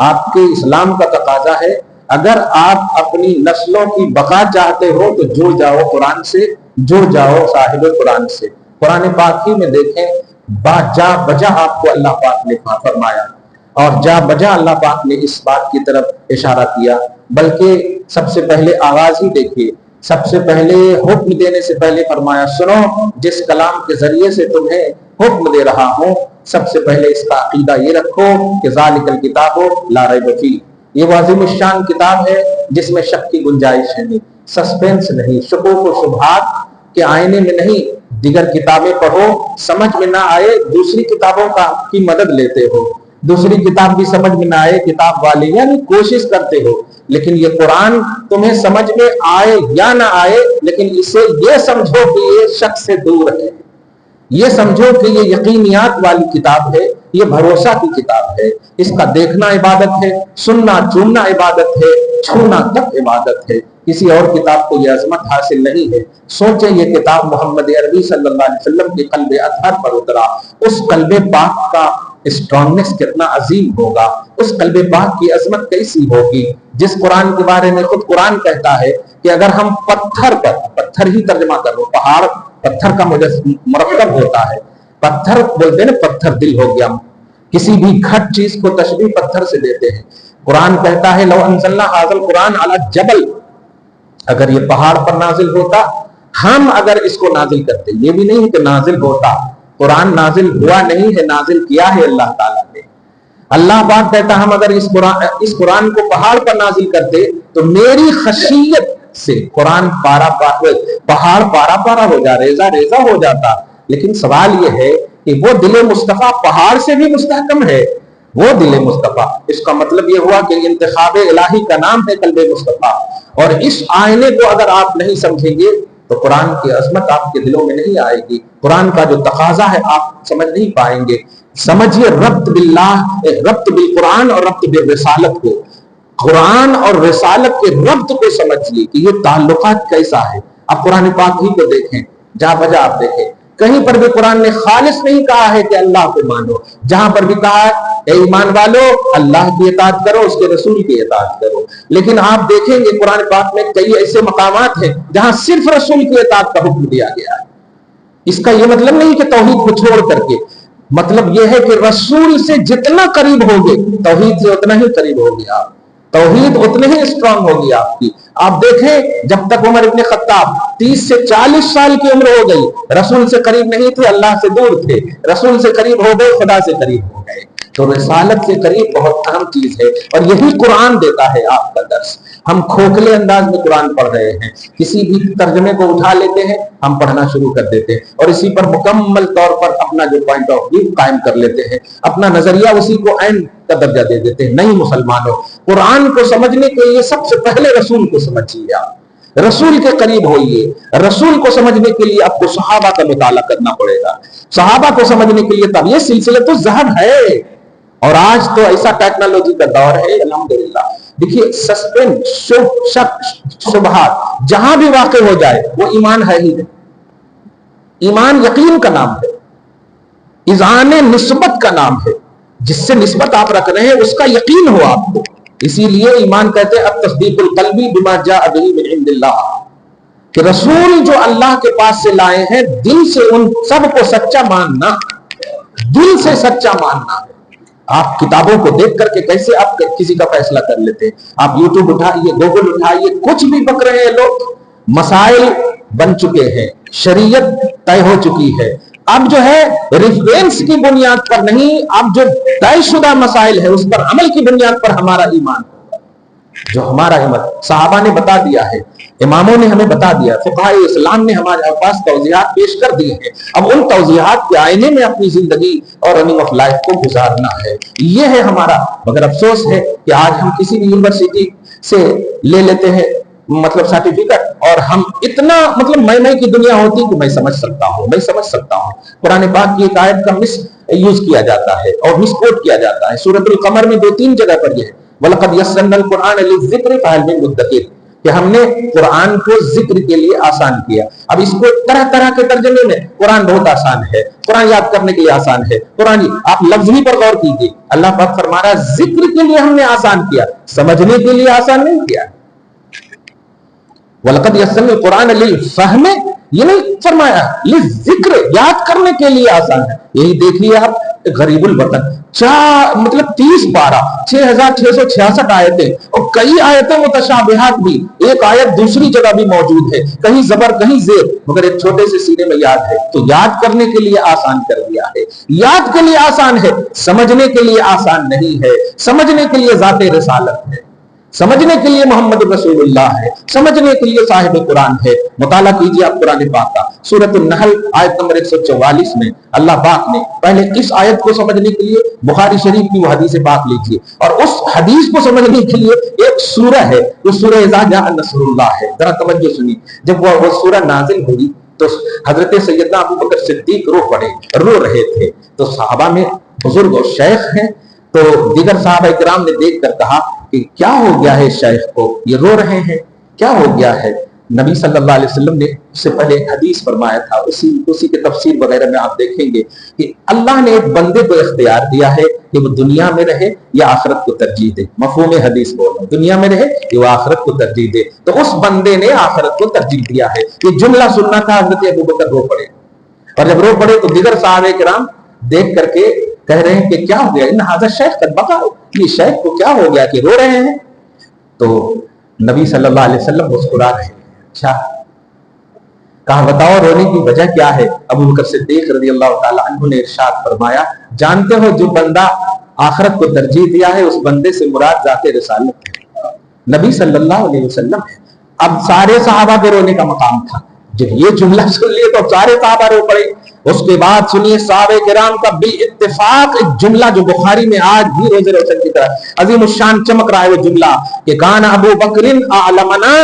آپ کے اسلام کا تقاضا ہے اگر آپ اپنی نسلوں کی بقا چاہتے ہو تو جڑ جاؤ قرآن سے، جڑ جاؤ صاحب قرآن سے۔ قرآن پاک ہی میں دیکھیں جا بجا آپ کو اللہ پاک نے فرمایا، اور جا بجا اللہ پاک نے اس بات کی طرف اشارہ کیا، بلکہ سب سے پہلے آغاز ہی دیکھیے، سب سے پہلے حکم دینے سے پہلے فرمایا سنو جس کلام کے ذریعے سے تمہیں حکم دے رہا ہوں، سب سے پہلے اس کا عقیدہ یہ رکھو کہ ذالک الکتاب لا ریب فیہ، یہ وہ عظیم الشان کتاب ہے جس میں شک کی گنجائش ہے نہیں، سسپینس نہیں، شکوک و شبہات کے آئینے میں نہیں۔ دیگر کتابیں پڑھو، سمجھ میں نہ آئے دوسری کتابوں کی مدد لیتے ہو، دوسری کتاب بھی سمجھ میں نہ آئے کتاب والے یعنی کوشش کرتے ہو، لیکن یہ قرآن تمہیں سمجھ میں آئے یا نہ آئے لیکن اسے یہ سمجھو کہ یہ شک سے دور ہے، یہ سمجھو کہ یہ یقینیات والی کتاب ہے، یہ بھروسہ کی کتاب ہے، اس کا دیکھنا عبادت ہے، سننا چوننا عبادت ہے، چھونا تک عبادت ہے، کسی اور کتاب کو یہ عظمت حاصل نہیں ہے۔ سوچیں یہ کتاب محمد عربی صلی اللہ علیہ وسلم کے قلب اطہر پر اترا، اس قلب پاک کا اسٹرانگنس کتنا عظیم ہوگا، اس قلب پاک کی عظمت کیسی ہوگی، جس قرآن کے بارے میں خود قرآن کہتا ہے کہ اگر ہم پتھر پر، پتھر ہی ترجمہ کرو، پہاڑ پتھر کا مرکب ہوتا ہے، پتھر بولتے ہیں نا پتھر دل ہو گیا، کسی بھی گھٹ چیز کو تشبیہ پتھر سے دیتے ہیں۔ قرآن کہتا ہے لو انزلنا ھذا القرآن علی جبل، اگر یہ پہاڑ پر نازل ہوتا، ہم اگر اس کو نازل کرتے، یہ بھی نہیں کہ نازل ہوتا، قرآن نازل ہوا نہیں ہے، نازل کیا ہے اللہ تعالیٰ نے۔ اللہ پاک کہتا ہم اگر اس قرآن کو پہاڑ پر نازل کرتے تو میری خشیت سے قرآن پہاڑ پارا پارا ہو جا، ریزہ ریزہ ہو جاتا۔ لیکن سوال یہ ہے کہ وہ دل مصطفیٰ پہاڑ سے بھی مستحکم ہے، وہ دل مصطفیٰ، اس کا مطلب یہ ہوا کہ انتخاب الہی کا نام ہے قلب مصطفیٰ، اور اس آئینے کو اگر آپ نہیں سمجھیں گے تو قرآن کی عظمت آپ کے دلوں میں نہیں آئے گی، قرآن کا جو تقاضا ہے آپ سمجھ نہیں پائیں گے۔ سمجھیے ربط باللہ، ربط بالقرآن اور ربط بالرسالت کو، قرآن اور رسالت کے ربط کو سمجھیے کہ یہ تعلقات کیسا ہے۔ اب قرآن پاک ہی کو دیکھیں، جا بجا آپ دیکھیں، کہیں پر بھی قرآن نے خالص نہیں کہا ہے کہ اللہ کو مانو، جہاں پر بھی کہا ہے اے ایمان والو اللہ کی اطاعت کرو، اس کے رسول کی اطاعت کرو، لیکن آپ دیکھیں گے قرآن پاک میں کئی ایسے مقامات ہیں جہاں صرف رسول کی اطاعت کا حکم دیا گیا ہے۔ اس کا یہ مطلب نہیں کہ توحید کو چھوڑ کر کے، مطلب یہ ہے کہ رسول سے جتنا قریب ہوگے توحید سے اتنا ہی قریب ہوگے آپ، توحید اتنے ہی اسٹرانگ ہوگی آپ کی۔ آپ دیکھیں جب تک عمر ابن خطاب 30 سے 40 سال کی عمر ہو گئی، رسول سے قریب نہیں تھے، اللہ سے دور تھے، رسول سے قریب ہو گئے، خدا سے قریب ہو گئے۔ تو رسالت سے قریب بہت اہم چیز ہے، اور یہی قرآن دیتا ہے آپ کا درس۔ ہم کھوکھلے انداز میں قرآن پڑھ رہے ہیں، کسی بھی ترجمے کو اٹھا لیتے ہیں، ہم پڑھنا شروع کر دیتے ہیں، اور اسی پر مکمل طور پر اپنا جو پوائنٹ آف ویو قائم کر لیتے ہیں، اپنا نظریہ اسی کو عین کا درجہ دے دیتے ہیں۔ نہیں مسلمانوں، قرآن کو سمجھنے کے لیے سب سے پہلے رسول کو سمجھیے، آپ رسول کے قریب ہوئیے۔ رسول کو سمجھنے کے لیے آپ کو صحابہ کا مطالعہ کرنا پڑے گا، صحابہ کو سمجھنے کے لیے تب یہ سلسلہ تو ذہب ہے، اور آج تو ایسا ٹیکنالوجی کا دور ہے الحمدللہ۔ دیکھیے سسپینس، شک، شبہات جہاں بھی واقع ہو جائے وہ ایمان ہے ہی نہیں۔ ایمان یقین کا نام ہے، اذعان نسبت کا نام ہے، جس سے نسبت آپ رکھ رہے ہیں اس کا یقین ہو آپ کو۔ اسی لیے ایمان کہتے ہیں التصدیق القلبی بما جاء به من عند اللہ، کہ رسول جو اللہ کے پاس سے لائے ہیں دل سے ان سب کو سچا ماننا، دل سے سچا ماننا۔ آپ کتابوں کو دیکھ کر کے کیسے آپ کسی کا فیصلہ کر لیتے ہیں؟ آپ یوٹیوب اٹھائیے، گوگل اٹھائیے، کچھ بھی بک رہے ہیں لوگ، مسائل بن چکے ہیں، شریعت طے ہو چکی ہے۔ اب جو ہے ریفرنس کی بنیاد پر نہیں، اب جو طے شدہ مسائل ہے اس پر عمل کی بنیاد پر ہمارا ایمان ہوگا۔ جو ہمارا ایمان صحابہ نے بتا دیا ہے، اماموں نے ہمیں بتا دیا، فقہاء اسلام نے ہمارے پاس توضیحات پیش کر دی ہیں، اب ان توضیحات کے آئینے میں اپنی زندگی اور رننگ آف لائف کو گزارنا ہے، یہ ہے ہمارا۔ مگر افسوس ہے کہ آج ہم کسی بھی یونیورسٹی سے لے لیتے ہیں مطلب سرٹیفکیٹ، اور ہم اتنا مطلب میں کی دنیا ہوتی کہ میں سمجھ سکتا ہوں، میں سمجھ سکتا ہوں۔ قرآن پاک کی ایک آیت کا مس یوز کیا جاتا ہے اور مس کوٹ کیا جاتا ہے، سورۃ القمر میں 2-3 جگہ پر یہ ہے وَلَقَدْ يَسَّرْنَا الْقُرْآنَ لِلذِّكْرِ فَهَلْ مِن مُدَّكِرٍ۔ کہ ہم نے قرآن کو ذکر کے لیے آسان کیا. اب اس کو طرح طرح کے ترجمے میں قرآن بہت آسان ہے, قرآن یاد کرنے کے لیے آسان ہے, قرآن آپ لفظ ہی پر غور کیجیے. اللہ پاک فرما رہا ہے ذکر کے لیے ہم نے آسان کیا, سمجھنے کے لیے آسان نہیں کیا. وَلَقَدْ يَسَّرْنَا الْقُرْآنَ لِلْفَهْمِ, یہ نہیں فرمایا لِلذِّکْرِ, یاد کرنے کے لیے آسان ہے. یہی دیکھیے آپ غریب الوطن, مطلب 30 پارہ 6666 آیتیں, اور کئی آیتیں متشابہات بھی, ایک آیت دوسری جگہ بھی موجود ہے, کہیں زبر کہیں زیر, مگر ایک چھوٹے سے سینے میں یاد ہے. تو یاد کرنے کے لیے آسان کر دیا ہے, یاد کے لیے آسان ہے, سمجھنے کے لیے آسان نہیں ہے. سمجھنے کے لیے ذات رسالت ہے, سمجھنے کے لیے محمد رسول اللہ ہے, سمجھنے کے لیے صاحب قرآن ہے. مطالعہ کیجیے آپ قرآن پاک کا, سورۃ النحل آیت نمبر 144 میں اللہ پاک نے پہلے اس آیت کو سمجھنے کے لیے بخاری شریف کی وہ حدیث پاک لیجیے, اور اس حدیث کو سمجھنے کے لیے ایک سورہ ہے, وہ سورہ اذا جاء نصر اللہ ہے. ذرا توجہ سنیے, جب وہ سورہ نازل ہوئی تو حضرت سیدنا ابو بکر صدیق رو رہے تھے. تو صحابہ میں بزرگ اور شیخ ہیں, تو دیگر صحابہ کرام نے دیکھ کر کہا کہ کیا ہو گیا ہے شیخ کو, یہ رو رہے ہیں, کیا ہو گیا ہے. نبی صلی اللہ علیہ وسلم نے اس سے پہلے حدیث فرمایا تھا, اسی کے تفسیر وغیرہ میں آپ دیکھیں گے کہ اللہ نے ایک بندے کو اختیار دیا ہے کہ وہ دنیا میں رہے یا آخرت کو ترجیح دے. مفہوم حدیث بول رہا ہوں, دنیا میں رہے یا وہ آخرت کو ترجیح دے. تو اس بندے نے آخرت کو ترجیح دیا ہے. یہ جملہ سننا تھا, حضرت ابو بکر رو پڑے, اور جب رو پڑے تو دیگر صحابہ کرام دیکھ کر کے کہہ رہے ہیں کہ کیا ہو گیا, ان ھذا الشیخ قد بکا, یہ شیخ کو کیا ہو گیا کہ رو رہے ہیں. تو نبی صلی اللہ علیہ وسلم مسکرا رہے ہیں. اچھا, کہا بتاؤ رونے کی وجہ کیا ہے. ابو بکر صدیق رضی اللہ تعالی عنہ نے ارشاد فرمایا, جانتے ہو جو بندہ آخرت کو ترجیح دیا ہے اس بندے سے مراد ذات رسالت ہے, نبی صلی اللہ علیہ وسلم ہے. اب سارے صحابہ کے رونے کا مقام تھا. جب یہ جملہ سن لیے تو سارے صحابہ رو پڑے. اس کے بعد سنیے صحابہ کرام کا بالاتفاق ایک جملہ جو بخاری میں آج بھی روز روشن کی طرح عظیم الشان چمک رہا ہے, وہ جملہ کہ کان ابو بکر اعلمنا,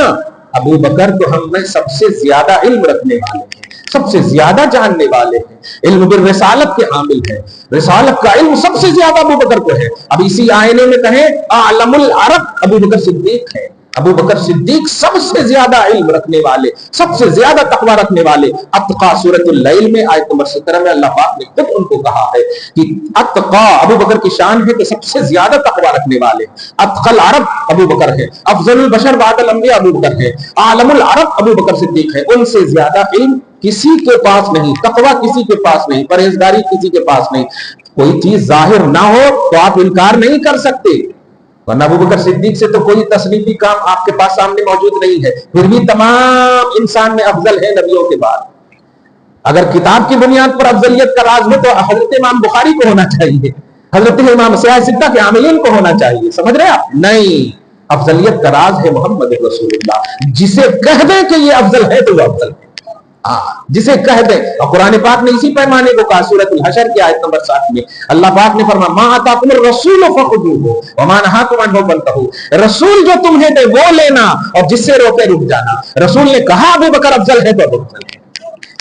ابو بکر تو ہم میں سب سے زیادہ علم رکھنے والے ہیں, سب سے زیادہ جاننے والے ہیں, علم بالرسالت کے حامل ہیں, رسالت کا علم سب سے زیادہ ابو بکر کو ہے. اب اسی آئینے میں کہیں اعلم العرب, ابو بکر صدیق ہے. ابو بکر صدیق سب سے زیادہ علم رکھنے والے, سب سے زیادہ تقوی رکھنے والے. اتقا سورۃ اللیل میں آیت نمبر 17 میں اللہ پاک نے خود ان کو کہا ہے کہ اتقا ابو بکر کی شان ہے کہ سب سے زیادہ تقوی رکھنے والے. اتقى العرب ابو بکر ہے, افضل البشر بعد الانبیاء ابو بکر ہے, عالم العرب ابو بکر صدیق ہے. ان سے زیادہ علم کسی کے پاس نہیں, تقوی کسی کے پاس نہیں, پرہیزگاری کسی کے پاس نہیں. کوئی چیز ظاہر نہ ہو تو آپ انکار نہیں کر سکتے, ورنہ ابو بکر صدیق سے تو کوئی تصنیفی کام آپ کے پاس سامنے موجود نہیں ہے. پھر بھی تمام انسان میں افضل ہے نبیوں کے بعد. اگر کتاب کی بنیاد پر افضلیت کا راز ہو تو حضرت امام بخاری کو ہونا چاہیے, حضرت امام سیاہ ستہ کے عاملین کو ہونا چاہیے. سمجھ رہے آپ؟ نہیں, افضلیت کا راز ہے محمد رسول اللہ. جسے کہہ دیں کہ یہ افضل ہے تو وہ افضل ہے, جسے کہہ دیں. اور قرآن پاک نے اسی پیمانے کو کہا سورۃ الحشر کی آیت نمبر 7 میں. اللہ پاک نے فرمایا ما آتاکم الرسول فخذوہ وما نہاکم عنہ فانتہوا, رسول جو تمہیں دے وہ لینا اور جس سے روکے رک جانا. رسول نے کہا ابو بکر افضل ہے تو ابو بکر ہے.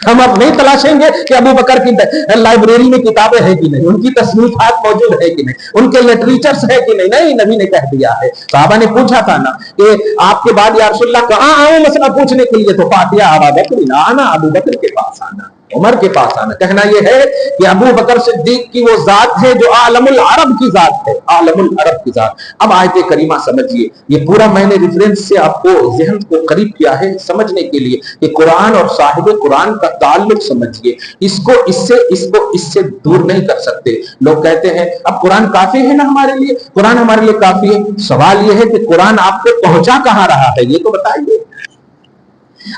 ہم اب نہیں تلاشیں گے کہ ابو بکر کی لائبریری میں کتابیں ہیں کہ نہیں, ان کی تصنیفات موجود ہے کہ نہیں, ان کے لٹریچرز ہے کہ نہیں. نہیں, نبی نے کہہ دیا ہے. صحابہ نے پوچھا تھا نا کہ آپ کے بعد یا رسول اللہ کہاں آؤں مسئلہ پوچھنے کے لیے, تو فاتحہ ابا بکر آنا, ابو بکر کے پاس آنا, عمر کے پاس آنا. کہنا یہ ہے کہ ابو بکر صدیق کی وہ ذات ہے جو عالم العرب کی ذات ہے, عالم العرب کی ذات. اب آیت کریمہ سمجھیے, یہ پورا میں نے ریفرنس سے آپ کو ذہن کو قریب کیا ہے سمجھنے کے لیے کہ قرآن اور صاحب قرآن کا تعلق سمجھیے. اس کو اس سے دور نہیں کر سکتے. لوگ کہتے ہیں اب قرآن کافی ہے نا ہمارے لیے, قرآن ہمارے لیے کافی ہے. سوال یہ ہے کہ قرآن آپ کو پہنچا کہاں رہا ہے, یہ تو بتائیے.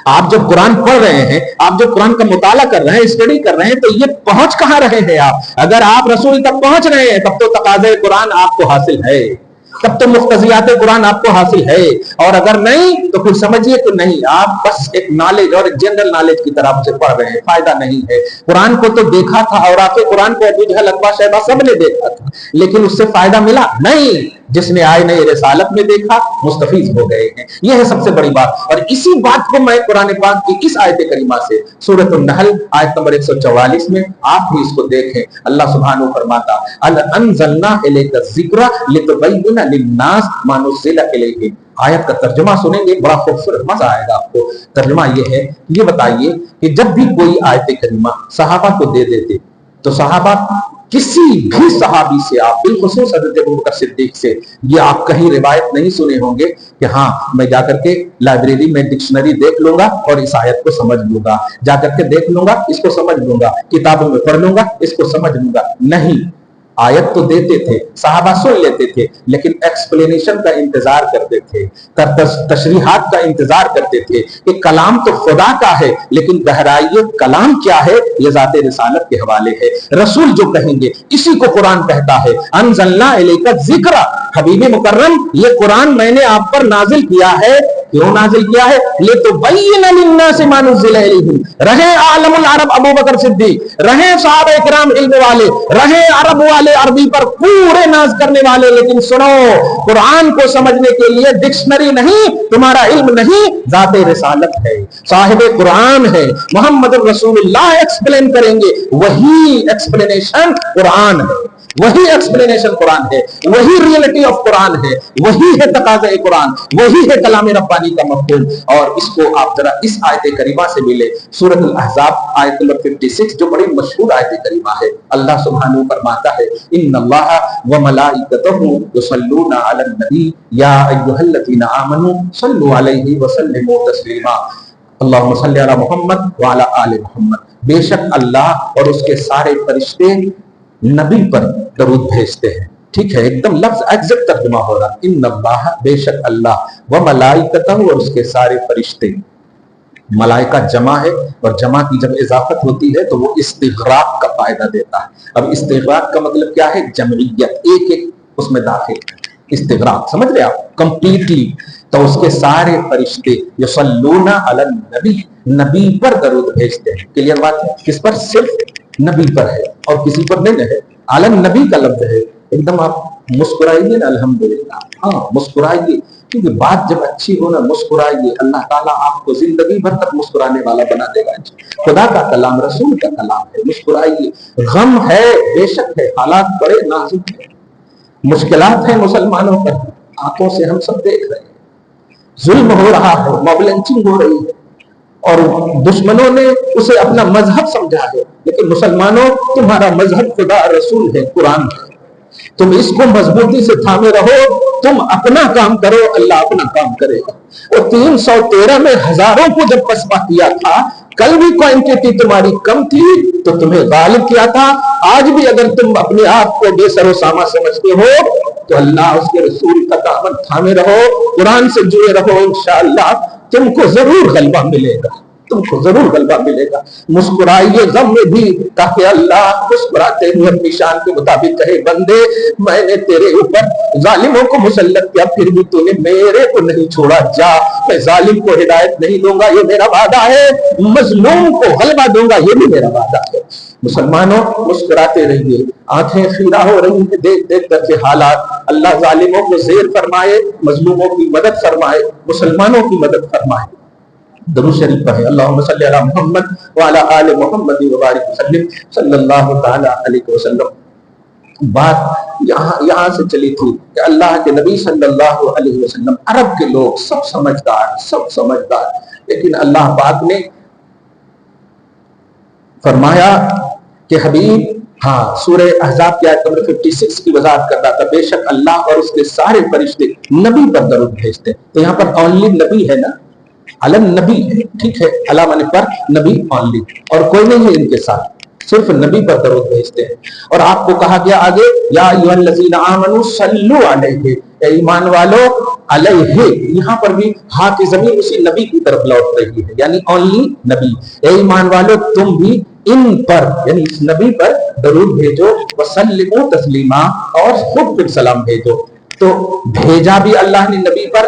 آپ جب قرآن پڑھ رہے ہیں, آپ جب قرآن کا مطالعہ کر رہے ہیں, اسٹڈی کر رہے ہیں, تو یہ پہنچ کہاں رہے ہیں آپ؟ اگر آپ رسول تک پہنچ رہے ہیں تب تو تقاضے قرآن آپ کو حاصل ہے, تب تو مقتضیات قرآن آپ کو حاصل ہے. اور اگر نہیں تو پھر سمجھیے کہ نہیں, آپ بس ایک نالج اور ایک جنرل نالج کی طرف سے پڑھ رہے ہیں, فائدہ نہیں ہے. قرآن کو تو دیکھا تھا, اور آپ کے قرآن کو ابو جہل اتباع شیبہ سب نے دیکھا تھا, لیکن اس سے فائدہ ملا نہیں. جس نے آئینہ رسالت میں دیکھا مستفیض ہو گئے ہیں. یہ ہے سب سے بڑی بات. اور اسی بات کو میں قرآن پاک کی اس آیت کریمہ سے سورۃ النحل آیت نمبر 144 میں آپ بھی اس کو دیکھیں. اللہ سبحانہ فرماتا انزلنا الیک الذکر لتبین للناس ما نزل الیہم. آیت کا ترجمہ سنیں گے بڑا خوبصورت مزہ آئے گا آپ کو. ترجمہ یہ ہے، یہ بتائیے کہ جب بھی کوئی آیت کریمہ صحابہ کو دے دیتے تو صحابہ کسی بھی صحابی سے، آپ بالخصوص حضرت ابوبکر صدیق سے، یہ آپ کہیں روایت نہیں سنے ہوں گے کہ ہاں میں جا کر کے لائبریری میں ڈکشنری دیکھ لوں گا اور اس آیت کو سمجھ لوں گا، جا کر کے دیکھ لوں گا اس کو سمجھ لوں گا، کتابوں میں پڑھ لوں گا اس کو سمجھ لوں گا. نہیں، آیت تو دیتے تھے، صحابہ سن لیتے تھے، لیکن ایکسپلینیشن کا انتظار کرتے تھے، تشریحات کا انتظار کرتے تھے کہ کلام تو خدا کا ہے لیکن گہرائی کلام کیا ہے یہ ذات رسالت کے حوالے ہے. رسول جو کہیں گے اسی کو قرآن کہتا ہے. انزلنا الیک الذکر، حبیب مکرم یہ قرآن میں نے آپ پر نازل کیا ہے. کیوں نازل کیا ہے؟ لتبین للناس ما نزل الیہم. رہے عالم العرب ابوبکر صدیق، رہے صحابہ اکرام علم والے، رہے عرب والے عربی پر پورے ناز کرنے والے، لیکن سنو قرآن کو سمجھنے کے لیے ڈکشنری نہیں، تمہارا علم نہیں، ذات رسالت ہے، صاحب قرآن ہے، محمد رسول اللہ ایکسپلین کریں گے. وہی ایکسپلینیشن قرآن ہے، وہی ایکسپلینیشن قرآن ہے، وہی ریئلٹی آف قرآن ہے، وہی ہے تقاضۂ قرآن، وہی ہے کلام ربانی کا مفہوم. اور اس کو آپ ذرا اس آیت کریمہ سے ملے. سورۃ الاحزاب آیت نمبر 56 جو بڑی مشہور آیت کریمہ ہے. اللہ سبحانہ فرماتا ہے ان اللہ وملائکتہ یصلون علی النبی یا ایھا الذین آمنوا صلوا علیہ وسلموا تسلیما. اللہم صلی علی محمد وعلی آل محمد. بے شک اللہ اور اس کے سارے فرشتے نبی پر درود بھیجتے ہیں. ٹھیک ہے، ایک دم لفظ ایگزیکٹ ترجمہ ہو رہا. ان اللہ، بے شک اللہ، و ملائکتہ اور اس کے سارے فرشتے. ملائکہ جمع ہے اور جمع کی جب اضافت ہوتی ہے تو وہ استغراق کا فائدہ دیتا ہے. اب استغراق کا مطلب کیا ہے؟ جمعیت، ایک ایک اس میں داخل. استغراق سمجھ رہے آپ؟ کمپلیٹلی. تو اس کے سارے فرشتے یصلون علی النبی، نبی پر درود بھیجتے ہیں. کلیئر بات ہے؟ کس پر؟ صرف نبی پر ہے اور کسی پر نہیں ہے. علی النبی کا لفظ ہے. ایک دم آپ مسکرائیے نا الحمدللہ. ہاں مسکرائیے، کیونکہ بات جب اچھی ہو نا مسکرائیے. اللہ تعالیٰ آپ کو زندگی بھر تک مسکرانے والا بنا دے گا. خدا کا کلام، رسول کا کلام ہے. مسکرائیے. غم ہے، بے شک ہے، حالات بڑے نازک ہیں، مشکلات ہیں مسلمانوں پر، آنکھوں سے ہم سب دیکھ رہے ہیں. ظلم ہو رہا ہے، موب لنچنگ ہو رہی ہے اور دشمنوں نے اسے اپنا مذہب سمجھا ہے. لیکن مسلمانوں تمہارا مذہب خدا رسول ہے، قرآن ہے. تم اس کو مضبوطی سے تھامے رہو. تم اپنا کام کرو، اللہ اپنا کام کرے گا. اور 313 میں ہزاروں کو جب پسپا کیا تھا، کل بھی کوانٹٹی تمہاری کم تھی تو تمہیں غالب کیا تھا. آج بھی اگر تم اپنے آپ کو بے سر و ساما سمجھتے ہو تو اللہ اس کے رسول کا دامن تھامے رہو، قرآن سے جڑے رہو. انشاءاللہ تم کو ضرور غلبہ ملے گا، تم کو ضرور غلبہ ملے گا. مسکرائیے غم میں بھی تاکہ اللہ مسکراتے ہوئے اپنی شان کے مطابق کہے بندے میں نے تیرے اوپر ظالموں کو مسلط کیا پھر بھی تو نے میرے کو نہیں چھوڑا. جا، میں ظالم کو ہدایت نہیں دوں گا، یہ میرا وعدہ ہے. مظلوم کو غلبہ دوں گا، یہ بھی میرا وعدہ ہے. مسلمانوں مسکراتے رہیے. آنکھیں خیرہ ہو رہی ہیں دیکھ دیکھ کر کے حالات. اللہ ظالموں کو زیر فرمائے، مظلوموں کی مدد فرمائے، مسلمانوں کی مدد فرمائے. درود شریف پڑھیں. اللہم صلی علی محمد وعلی آل محمد وبارک وسلم صلی اللہ تعالی علیہ وسلم. بات یہاں سے چلی تھی کہ اللہ کے نبی صلی اللہ علیہ وسلم، عرب کے لوگ سب سمجھدار، لیکن اللہ پاک نے فرمایا کہ حبیب، ہاں سورہ احزاب کی آیت نمبر 56 کی وضاحت کرتا تھا، بے شک اللہ اور اس کے سارے فرشتے نبی پر درود بھیجتے. تو یہاں پر اونلی نبی ہے نا، علم نبی ہے. ٹھیک ہے، علامہ پر نبی اونلی، اور کوئی نہیں ہے ان کے ساتھ، صرف نبی پر درود بھیجتے ہیں. اور آپ کو کہا گیا آگے یا ایھا الذین آمنوا صلوا علیہ، اے ایمان والو علیہ. یہاں پر بھی ہاں کی ضمیر اسی نبی کی طرف لوٹ رہی ہے، یعنی اونلی نبی. اے ایمان والو تم بھی ان پر یعنی اس نبی پر درود بھیجو. وسلموا تسلیما، اور خود پھر سلام بھیجو. تو بھیجا بھی اللہ نے نبی پر،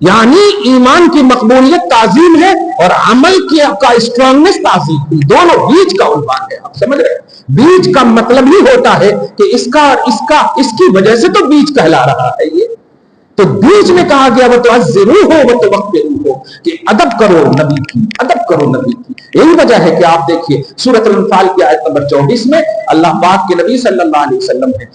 یعنی ایمان کی مقبولیت تعظیم ہے اور عمل کا اسٹرانگنس تعظیم، دونوں بیچ کا عنوان ہے. آپ سمجھ رہے ہیں؟ بیچ کا مطلب ہی ہوتا ہے کہ اس کا اس کی وجہ سے تو بیچ کہلا رہا ہے. یہ تو بیچ میں کہا گیا وَتُعَزِّرُوهُ وَتُوَقِّرُوهُ کہ ادب کرو نبی کی، ادب کرو نبی کی. یہی وجہ ہے کہ آپ دیکھیے سورۃ الانفال کی آیت نمبر 24 میں اللہ پاک کے نبی صلی اللہ علیہ وسلم ہے،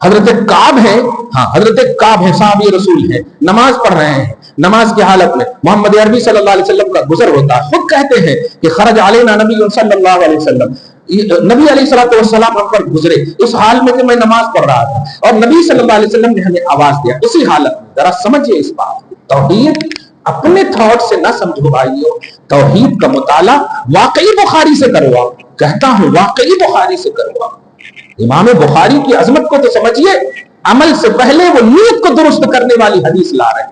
حضرت کعب ہے، ہاں حضرت کعب ہے، صحابی رسول ہے، نماز پڑھ رہے ہیں. نماز کی حالت میں محمد عربی صلی اللہ علیہ وسلم کا گزر ہوتا ہے. خود کہتے ہیں کہ خرج علینا نبی صلی اللہ علیہ وسلم، نبی علیہ الصلوۃ والسلام ہم پر گزرے اس حال میں کہ میں نماز پڑھ رہا تھا اور نبی صلی اللہ علیہ وسلم نے ہمیں آواز دیا اسی حالت میں. ذرا سمجھیے اس بات. توحید اپنے تھاٹ سے نہ سمجھو بھائیو، توحید کا مطالعہ واقعی بخاری سے کرو. آپ کہتا ہوں واقعی بخاری سے کرو. امام بخاری کی عظمت کو تو سمجھیے، عمل سے پہلے وہ نیت کو درست کرنے والی حدیث لا رہے ہیں.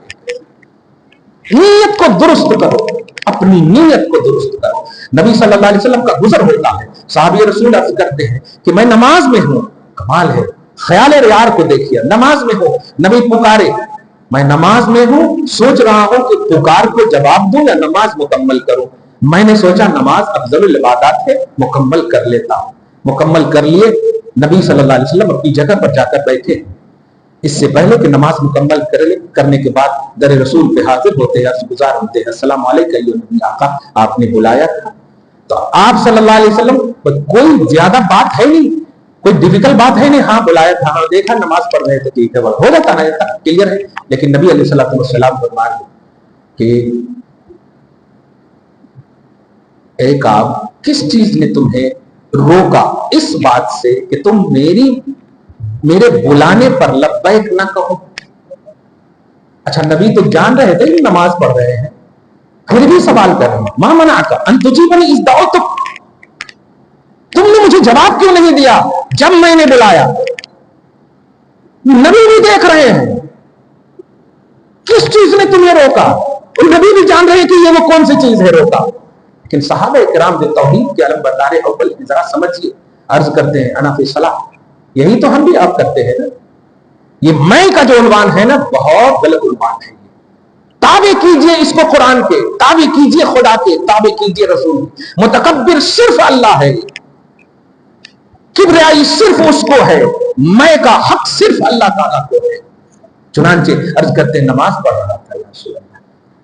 نیت کو درست کرو، اپنی نیت کو درست کرو. نبی صلی اللہ علیہ وسلم کا گزر ہوتا ہے، صحابی رسول عرض کرتے ہیں کہ میں نماز میں ہوں. کمال ہے، خیال ریار کو دیکھیے، نماز میں ہوں، نبی پکارے، میں نماز میں ہوں، سوچ رہا ہوں کہ پکار کو جواب دوں یا نماز مکمل کروں. میں نے سوچا نماز افضل العبادات ہے، مکمل کر لیتا ہوں. مکمل کر لیے. نبی صلی اللہ علیہ وسلم اپنی جگہ پر جا کر بیٹھے. اس سے پہلے کہ نماز مکمل کرنے کے بعد در رسول پہ حاضر ہوتے ہیں، گزار ہوتے ہیں، السلام علیکم یا نبی آقا، آپ نے بلایا تھا. تو آپ صلی اللہ علیہ وسلم کوئی زیادہ بات ہے نہیں، کوئی ڈیفیکلٹ بات ہے نہیں. ہاں بلایا تھا، ہاں دیکھا نماز پڑھ رہے تھے، ٹھیک ہے، ہو جاتا نا، کلیئر ہے. لیکن نبی علیہ السلام فرمائے کہ ایک آپ کس چیز نے تمہیں روکا اس بات سے کہ تم میرے بلانے پر لبیک نہ کہو. اچھا نبی تو جان رہے تھے کہ نماز پڑھ رہے ہیں، پھر بھی سوال کر رہے ہیں ما منعک ان تجیبنی اذ دعوتک، تم نے مجھے جواب کیوں نہیں دیا جب میں نے بلایا. نبی بھی دیکھ رہے ہیں کس چیز نے تمہیں روکا، اور نبی بھی جان رہے کہ یہ وہ کون سی چیز ہے روکا. لیکن صحابہ کرام جو توحید کے علم بردار اول کی ذرا سمجھیے، عرض کرتے ہیں انا فی الصلاۃ. یہی تو ہم بھی آپ کرتے ہیں نا. یہ میں کا جو عنوان ہے نا بہت غلط عنوان ہے. تابع کیجئے اس کو قرآن کے، تابع کیجئے خدا کے، تابع کیجئے رسول کے. متکبر صرف اللہ ہے، کبریائی صرف اس کو ہے، میں کا حق صرف اللہ تعالیٰ کو ہے. چنانچہ عرض کرتے ہیں نماز پڑھ رہا تھا، یا رسول اللہ،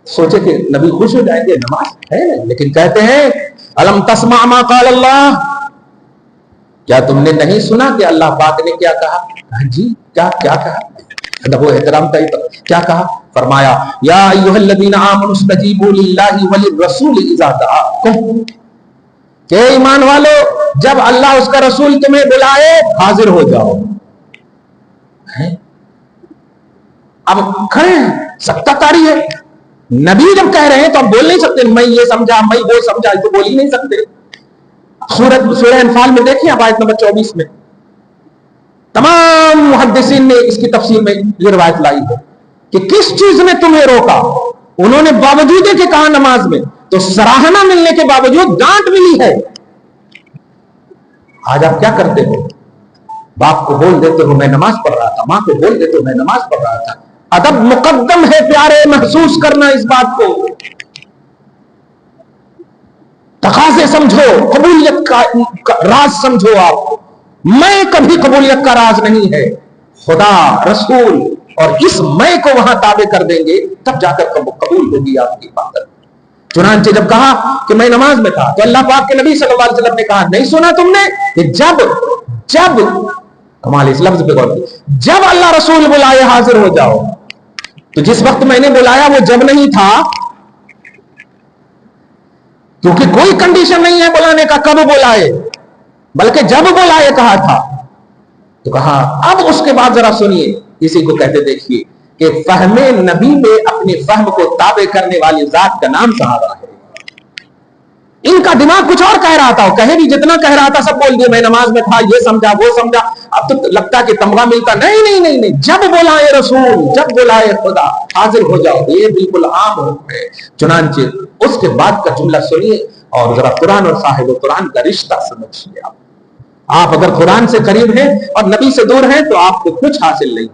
سوچے کہ نبی خوش ہو جائیں گے، نماز ہے نہیں. لیکن کہتے ہیں الم تسمع ما قال اللہ، کیا تم نے نہیں سنا کہ اللہ پاک نے کیا کہا؟ جی کیا کہا؟ ادب و احترام کا کیا کہا؟ فرمایا یا ایھا الذین آمنوا استجیبوا للہ وللرسول اذا دعاکم، کہ ایمان والو جب اللہ اس کا رسول تمہیں بلائے حاضر ہو جاؤ. اب کھڑے ہیں، سکتہ کاری ہے. نبی جب کہہ رہے ہیں تو اب بول نہیں سکتے میں یہ سمجھا میں وہ سمجھا، تو بول ہی نہیں سکتے. سورہ انفال میں دیکھیں اب آیت نمبر 24 میں تمام محدثین نے اس کی تفسیر میں یہ روایت لائی ہے کہ کس چیز نے تمہیں روکا. انہوں نے باوجود کہ کہا نماز میں، تو سراہنا ملنے کے باوجود ڈانٹ ملی ہے. آج آپ کیا کرتے ہو؟ باپ کو بول دیتے ہو میں نماز پڑھ رہا تھا، ماں کو بول دیتے ہو میں نماز پڑھ رہا تھا. ادب مقدم ہے پیارے، محسوس کرنا اس بات کو. تقاضے سمجھو، قبولیت کا راز سمجھو. آپ میں کبھی قبولیت کا راز نہیں ہے، خدا رسول اور اس میں کو وہاں تابع کر دیں گے تب جا کر قبول ہوگی آپ کی عبادت. چنانچہ جب کہا کہ میں نماز میں تھا تو اللہ پاک کے نبی صلی اللہ علیہ وسلم نے کہا نہیں سنا تم نے کہ جب کمال اس لفظ پہ غور، جب اللہ رسول بلائے حاضر ہو جاؤ. تو جس وقت میں نے بلایا وہ جب نہیں تھا، کیونکہ کوئی کنڈیشن نہیں ہے بلانے کا کب بلائے، بلکہ جب بلائے کہا تھا. تو کہا اب اس کے بعد ذرا سنیے، اسی کو کہتے دیکھیے کہ فہم نبی میں اپنے فہم کو تابع کرنے والی ذات کا نام صحابہ ہے. ان کا دماغ کچھ اور کہہ رہا تھا، کہے بھی جتنا کہہ رہا تھا سب بول دیا میں نماز میں تھا، یہ سمجھا وہ سمجھا. اب تو لگتا کہ تمغہ ملتا. نہیں، جب بلائے رسول، جب بلائے خدا حاضر ہو جاؤ. یہ بالکل عام ہے. چنانچہ اس کے بعد کا جملہ سنیے اور ذرا قرآن اور صاحب قرآن کا رشتہ سمجھیے. آپ اگر قرآن سے قریب ہیں اور نبی سے دور ہیں تو آپ کو کچھ حاصل نہیں.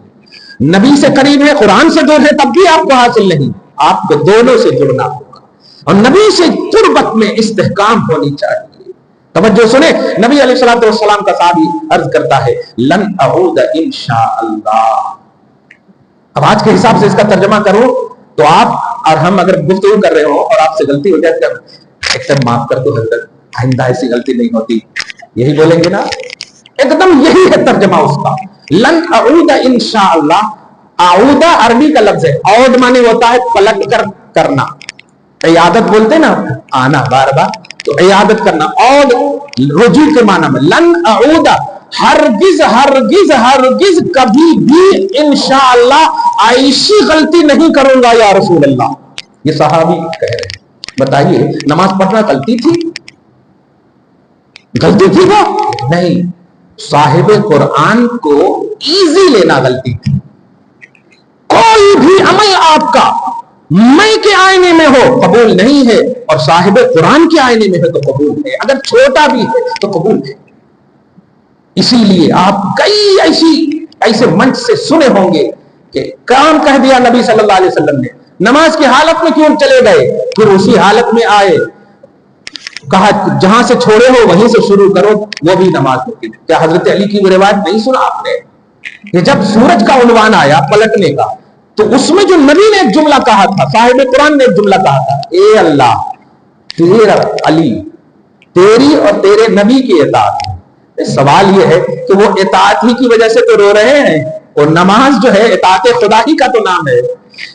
نبی سے قریب ہے، قرآن سے دور ہے، تب بھی آپ کو حاصل نہیں. آپ کو دونوں سے جڑنا ہوگا اور نبی سے قربت میں استحکام ہونی چاہیے. توجہ سنیں، نبی علیہ الصلوۃ والسلام کا صحابی عرض کرتا ہے لن اعود انشاءاللہ. اب آج کے حساب سے اس کا ترجمہ کرو تو آپ اور ہم اگر گفتگو کر رہے ہو اور آپ سے غلطی ہو جائے تو ایک دم معاف کر دو حضرت، آئندہ ایسی غلطی نہیں ہوتی، یہی بولیں گے نا؟ ایک دم یہی ہے ترجمہ اس کا. لن اعود انشاءاللہ. اعود عربی کا لفظ ہے، عود معنی ہوتا ہے پلٹ کر کرنا. عیادت بولتے نا، آنا بار بار، تو عیادت کرنا. عود رجوع کے معنی میں. لن اعود، ہرگز ہرگز ہرگز کبھی بھی انشاءاللہ ایسی غلطی نہیں کروں گا یا رسول اللہ. یہ صحابی کہہ رہے ہیں. بتائیے نماز پڑھنا غلطی تھی؟ غلطی تھی وہ نہیں. صاحب قرآن کو ایزی لینا غلطی تھی. کوئی بھی عمل آپ کا میں کے آئینے میں ہو قبول نہیں ہے اور صاحب قرآن کے آئینے میں ہے تو قبول ہے، اگر چھوٹا بھی ہے تو قبول ہے. اسی لیے آپ کئی ایسے منچ سے سنے ہوں گے کہ کام کہہ دیا نبی صلی اللہ علیہ وسلم نے، نماز کی حالت میں کیوں چلے گئے، پھر اسی حالت میں آئے، کہا جہاں سے چھوڑے ہو وہیں سے شروع کرو، وہ بھی نماز ہوتی. کیا حضرت علی کی وہ روایت نہیں سنا آپ نے کہ جب سورج کا عنوان آیا پلٹنے کا تو اس میں جو نبی نے ایک جملہ کہا تھا، صاحب قرآن نے ایک جملہ کہا تھا، اے اللہ تیرا علی تیری اور تیرے نبی کی اطاعت. سوال یہ ہے کہ وہ اطاعت ہی کی وجہ سے تو رو رہے ہیں، اور نماز جو ہے اطاعت خدا ہی کا تو نام ہے،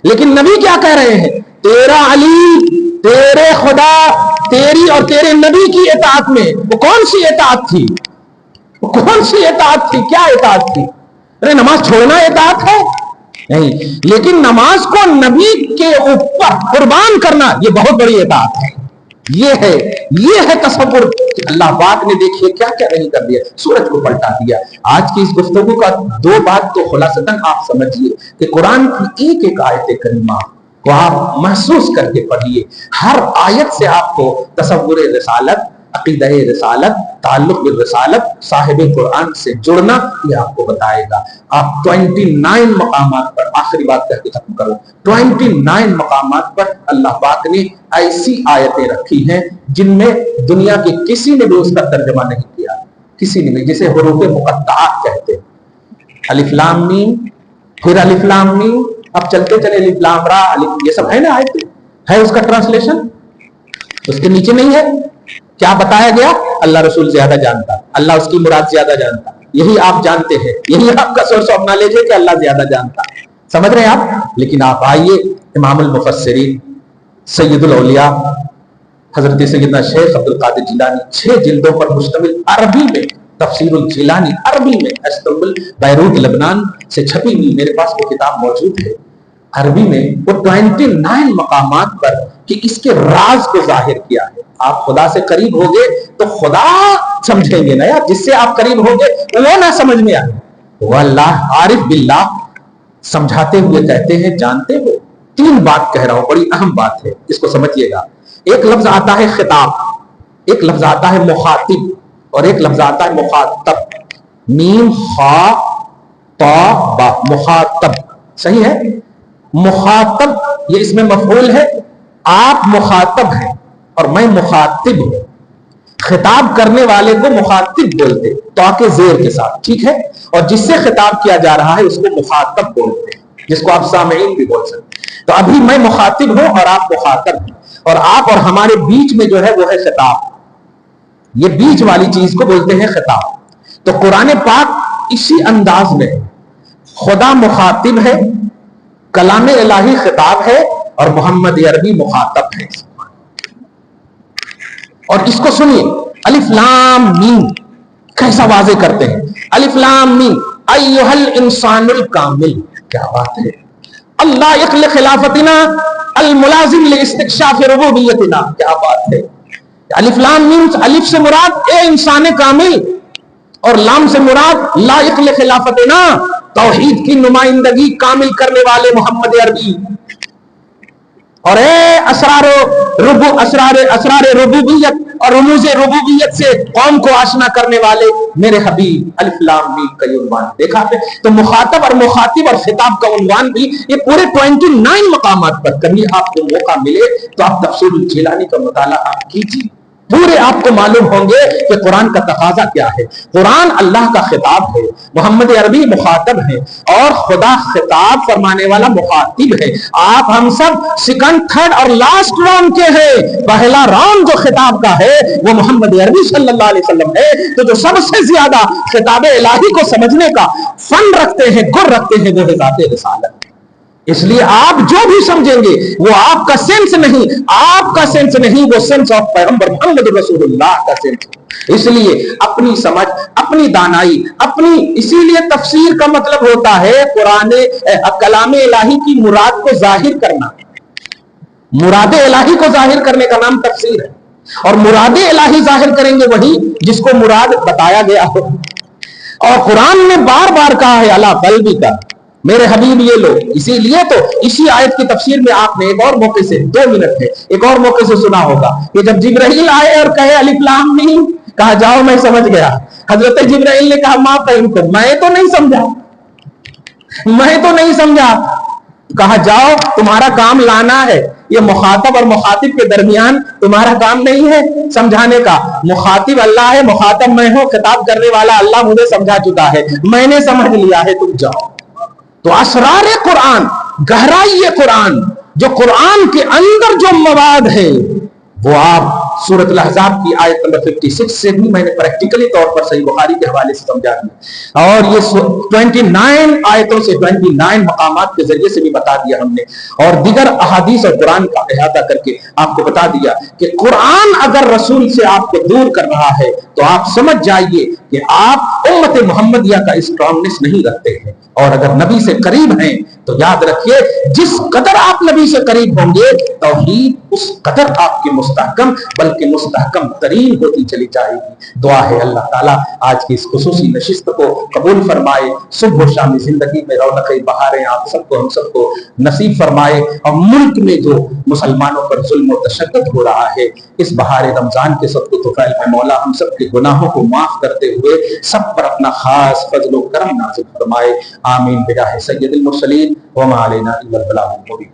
لیکن نبی کیا کہہ رہے ہیں؟ تیرا علی تیرے خدا تیری اور تیرے نبی کی اطاعت میں. وہ کون سی اطاعت تھی؟ وہ کون سی اطاعت تھی؟ کیا اطاعت تھی؟ ارے نماز چھوڑنا اطاعت ہے نہیں، لیکن نماز کو نبی کے اوپر قربان کرنا یہ بہت بڑی اطاعت ہے. یہ ہے تصور کہ اللہ پاک نے دیکھیے کیا کیا نہیں کر دیا، سورج کو پلٹا دیا. آج کی اس گفتگو کا دو بات تو خلاصتاً آپ سمجھیے کہ قرآن کی ایک ایک آیت کریمہ کو آپ محسوس کر کے پڑھیے. ہر آیت سے آپ کو تصور رسالت، عقیدہ رسالت، تعلق بالرسالت، صاحب قرآن سے جڑنا یہ آپ کو بتائے گا. آپ 29 مقامات پر، آخری بات کر کے ختم کروں، 29 مقامات پر اللہ پاک نے ایسی آیتیں رکھی ہیں جن میں دنیا کے کسی نے بھی اس کا ترجمہ نہیں کیا، کسی نے بھی، جسے حروف مقطعات کہتے ہیں. الف لام میم، پھر الف لام میم، اب چلتے چلے الف لام را، یہ سب ہے نا آیتیں، ہے اس کا ٹرانسلیشن؟ اس کے نیچے نہیں ہے. کیا بتایا گیا؟ اللہ رسول زیادہ جانتا، اللہ اس کی مراد زیادہ جانتا. یہی آپ جانتے ہیں، یہی آپ کا سورس آف نالج ہے کہ اللہ زیادہ جانتا. سمجھ رہے ہیں آپ؟ لیکن آپ آئیے امام المفسرین سید الاولیاء حضرت سیدنا شیخ عبد القادر جیلانی 6 جلدوں پر مشتمل عربی میں تفسیر الجیلانی، عربی میں، استنبول بیروت لبنان سے چھپی ہوئی میرے پاس وہ کتاب موجود ہے. عربی میں وہ 29 مقامات پر کہ اس کے راز کو ظاہر کیا ہے. آپ خدا سے قریب ہوگے تو خدا سمجھیں گے نا یار، جس سے آپ قریب ہوگے وہ نہ سمجھ میں آئے. وہ اللہ عارف باللہ سمجھاتے ہوئے کہتے ہیں جانتے ہو 3 بات کہہ رہا ہوں، بڑی اہم بات ہے، اس کو سمجھیے گا. ایک لفظ آتا ہے خطاب، ایک لفظ آتا ہے مخاطب، اور ایک لفظ آتا ہے مخاطب. میم خا تا با، مخاطب. صحیح ہے؟ مخاطب یہ اس میں مفعول ہے، آپ مخاطب ہیں اور میں مخاطب ہوں. خطاب کرنے والے کو مخاطب بولتے تاکہ زیر کے ساتھ، ٹھیک ہے، اور جس سے خطاب کیا جا رہا ہے اس کو مخاطب بولتے ہیں، جس کو آپ سامعین بھی بول سکتے. تو ابھی میں مخاطب ہوں اور آپ مخاطب ہیں، اور آپ اور ہمارے بیچ میں جو ہے وہ ہے خطاب. یہ بیچ والی چیز کو بولتے ہیں خطاب. تو قرآن پاک اسی انداز میں خدا مخاطب ہے، کلام الہی خطاب ہے، اور محمد عربی مخاطب ہے. اور اس کو سنیے، الف لام میم کیسا واضح کرتے ہیں. الف لام میم ایھا الانسان الکامل. کیا بات ہے! اللہ یخلق خلافتنا الملازم لاستکشاف ربوبیتنا. کیا بات ہے! الف لام میم، الف سے مراد اے انسان کامل، اور لام سے مراد لا یخلق خلافتنا، توحید کی نمائندگی کامل کرنے والے محمد عربی. اور اے اسرار ربوبیت اور رموز ربوبیت سے قوم کو آشنا کرنے والے میرے حبیب، الف لام میم کا یہ عنوان دیکھا آپ نے؟ تو مخاطب اور مخاطب اور خطاب کا عنوان بھی یہ پورے 29 مقامات پر، کبھی آپ کو موقع ملے تو آپ تفسیر الجیلانی کا مطالعہ آپ کیجیے، پورے آپ کو معلوم ہوں گے کہ قرآن کا تقاضا کیا ہے۔ قرآن اللہ کا خطاب ہے، محمد عربی مخاطب ہے، اور خدا خطاب فرمانے والا مخاطب ہے۔ آپ ہم سب سیکنڈ، تھرڈ اور لاسٹ راؤنڈ کے ہیں۔ پہلا راؤنڈ جو خطاب کا ہے وہ محمد عربی صلی اللہ علیہ وسلم ہے، تو جو سب سے زیادہ خطاب الہی کو سمجھنے کا فن رکھتے ہیں، گر رکھتے ہیں، وہ ہے ذات رسالت۔ اس لیے آپ جو بھی سمجھیں گے وہ آپ کا سینس نہیں، آپ کا سینس نہیں، وہ سینس آف پیغمبر محمد رسول اللہ کا سینس۔ اس لیے اپنی سمجھ، اپنی دانائی، اسی لیے تفسیر کا مطلب ہوتا ہے قرآن کلام الہی کی مراد کو ظاہر کرنا۔ مراد الہی کو ظاہر کرنے کا نام تفسیر ہے، اور مراد الہی ظاہر کریں گے وہی جس کو مراد بتایا گیا ہو۔ اور قرآن نے بار بار کہا ہے اللہ قلبی کا، میرے حبیب یہ لو۔ اسی لیے تو اسی آیت کی تفسیر میں آپ نے ایک اور موقع سے 2 منٹ ہے ایک اور موقع سے سنا ہوگا کہ جب جبرائیل آئے اور کہے الف لام میم، کہا جاؤ میں سمجھ گیا۔ حضرت جبرائیل نے کہا ما فہمت، میں تو نہیں سمجھا۔ کہا جاؤ تمہارا کام لانا ہے، یہ مخاطب اور مخاطب کے درمیان تمہارا کام نہیں ہے سمجھانے کا۔ مخاطب اللہ ہے، مخاطب میں ہوں، خطاب کرنے والا اللہ مجھے سمجھا چکا ہے، میں نے سمجھ لیا ہے، تم جاؤ۔ تو اسرار قرآن، گہرائی قرآن، جو قرآن کے اندر جو مواد ہے وہ آپ سورۃ الاحزاب کی آیت نمبر 56 سے بھی میں نے پریکٹیکلی طور پر صحیح بخاری کے حوالے سے سمجھا دیا، اور یہ 29 آیتوں سے 29 مقامات کے ذریعے سے بھی بتا دیا ہم نے، اور دیگر احادیث اور قرآن کا احاطہ کر کے آپ کو بتا دیا کہ قرآن اگر رسول سے آپ کو دور کر رہا ہے تو آپ سمجھ جائیے کہ آپ امت محمدیہ کا اسٹرانگنس نہیں رکھتے ہیں، اور اگر نبی سے قریب ہیں تو یاد رکھیے جس قدر آپ نبی سے قریب ہوں گے توحید اس قدر آپ کی مستحکم بلکہ مستحکم ترین ہوتی چلی جائے گی۔ دعا ہے اللہ تعالیٰ آج کی اس خصوصی نشست کو قبول فرمائے، صبح و شام زندگی میں رونق بہاریں آپ سب کو، ہم سب کو نصیب فرمائے، اور ملک میں جو مسلمانوں پر ظلم و تشدد ہو رہا ہے اس بہار رمضان کے صدقہ طفیل میں مولا ہم سب کے گناہوں کو معاف کرتے ہوئے سب پر اپنا خاص فضل و کرم نازل فرمائے، آمین بجاہ سید المرسلین وما علینا الا البلاغ المبین۔